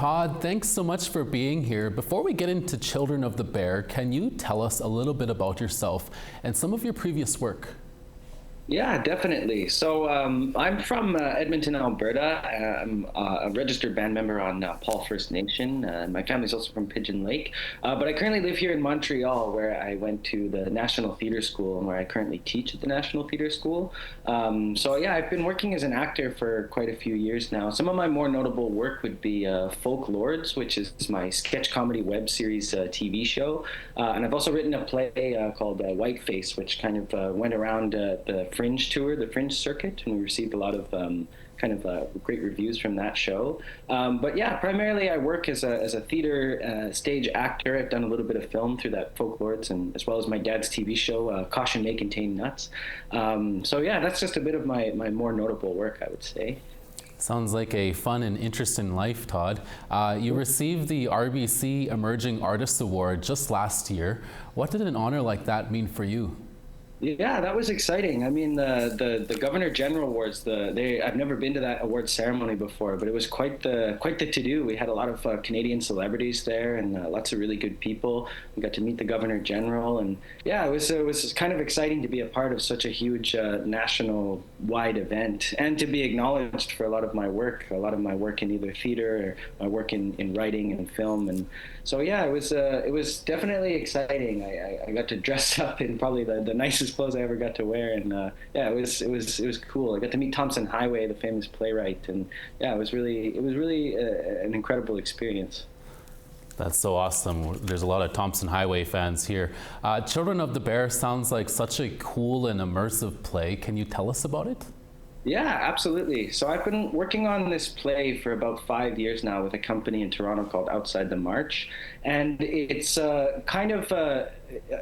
Todd, thanks so much for being here. Before we get into Children of the Bear, can you tell us a little bit about yourself and some of your previous work? Yeah, definitely. So I'm from Edmonton, Alberta. I'm a registered band member on Paul First Nation. My family's also from Pigeon Lake. But I currently live here in Montreal, where I went to the National Theatre School and where I currently teach at the National Theatre School. So yeah, I've been working as an actor for quite a few years now. Some of my more notable work would be Folk Lords, which is my sketch comedy web series TV show. And I've also written a play called Whiteface, which kind of went around the Fringe tour, the Fringe circuit, and we received a lot of great reviews from that show. But yeah, primarily I work as a theater stage actor. I've done a little bit of film through that Folklords, and as well as my dad's TV show, Caution May Contain Nuts. So yeah, that's just a bit of my more notable work, I would say. Sounds like a fun and interesting life, Todd. You received the RBC Emerging Artists Award just last year. What did an honor like that mean for you? Yeah, that was exciting. I mean, the Governor General Awards. I've never been to that award ceremony before, but it was quite the to-do. We had a lot of Canadian celebrities there, and lots of really good people. We got to meet the Governor General, and yeah, it was kind of exciting to be a part of such a huge national-wide event, and to be acknowledged for a lot of my work in either theater or my work in writing and film. And so yeah, it was definitely exciting. I got to dress up in probably the nicest clothes I ever got to wear, and yeah, it was cool. I got to meet Thompson Highway, the famous playwright, and yeah, it was really an incredible experience. That's so awesome. There's a lot of Thompson Highway fans here. Children of the Bear sounds like such a cool and immersive play. Can you tell us about it? Yeah, absolutely. So I've been working on this play for about 5 years now with a company in Toronto called Outside the March, and it's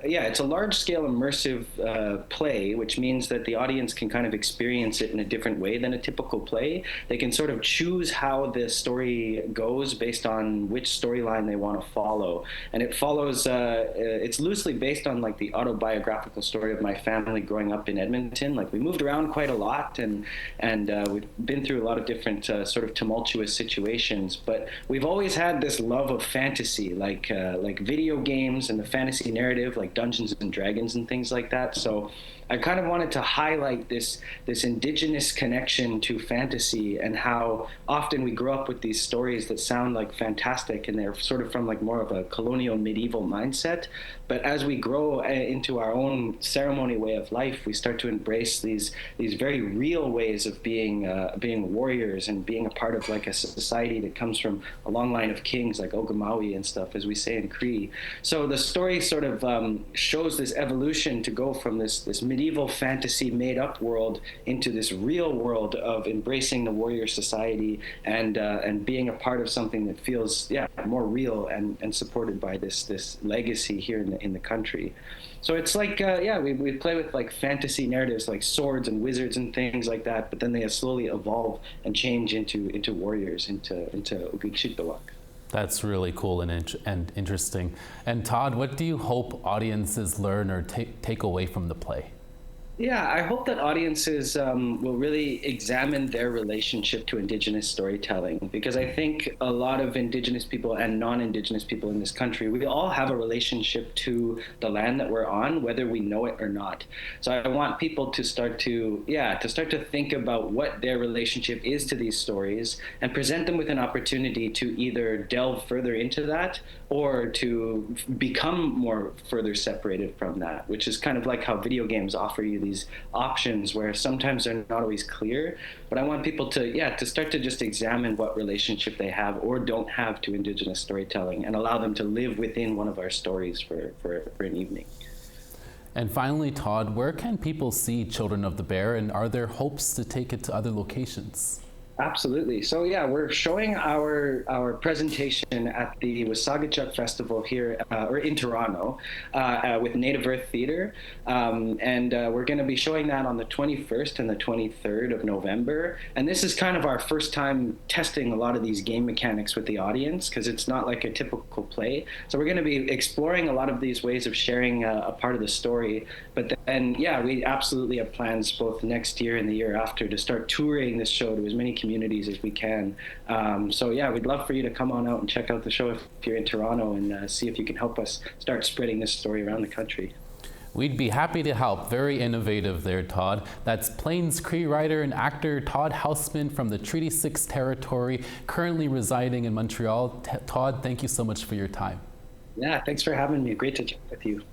it's a large-scale immersive play, which means that the audience can kind of experience it in a different way than a typical play. They can sort of choose how the story goes based on which storyline they want to follow, and it follows. It's loosely based on like the autobiographical story of my family growing up in Edmonton. Like we moved around quite a lot, and we've been through a lot of different sort of tumultuous situations. But we've always had this love of fantasy, like video games and the fantasy narrative, like Dungeons and Dragons and things like that. So I kind of wanted to highlight this indigenous connection to fantasy, and how often we grow up with these stories that sound like fantastic, and they're sort of from like more of a colonial medieval mindset. But as we grow into our own ceremony way of life, we start to embrace these very real ways of being warriors and being a part of like a society that comes from a long line of kings, like Ogamawi and stuff, as we say in Cree. So the story sort of shows this evolution to go from this medieval fantasy made-up world into this real world of embracing the warrior society, and being a part of something that feels more real and supported by this legacy here in the country. So it's like we play with like fantasy narratives like swords and wizards and things like that, but then they slowly evolve and change into warriors, into Ogikshitawak. That's really cool and interesting. And Todd, what do you hope audiences learn or take away from the play? Yeah, I hope that audiences will really examine their relationship to Indigenous storytelling, because I think a lot of Indigenous people and non-Indigenous people in this country, we all have a relationship to the land that we're on, whether we know it or not. So I want people to start to think about what their relationship is to these stories, and present them with an opportunity to either delve further into that or to become more further separated from that, which is kind of like how video games offer you these options where sometimes they're not always clear. But I want people to start to just examine what relationship they have or don't have to Indigenous storytelling, and allow them to live within one of our stories for an evening. And finally, Todd, where can people see Children of the Bear, and are there hopes to take it to other locations? Absolutely. So yeah, we're showing our presentation at the Wasagachuk Festival here or in Toronto with Native Earth Theatre, and we're going to be showing that on the 21st and the 23rd of November. And this is kind of our first time testing a lot of these game mechanics with the audience, because it's not like a typical play. So we're going to be exploring a lot of these ways of sharing a part of the story. But then, yeah, we absolutely have plans both next year and the year after to start touring this show to as many communities communities as we can. So yeah, we'd love for you to come on out and check out the show if you're in Toronto, and see if you can help us start spreading this story around the country. We'd be happy to help. Very innovative there, Todd. That's Plains Cree writer and actor Todd Houseman from the Treaty 6 territory, currently residing in Montreal. Todd, thank you so much for your time. Yeah, thanks for having me. Great to chat with you.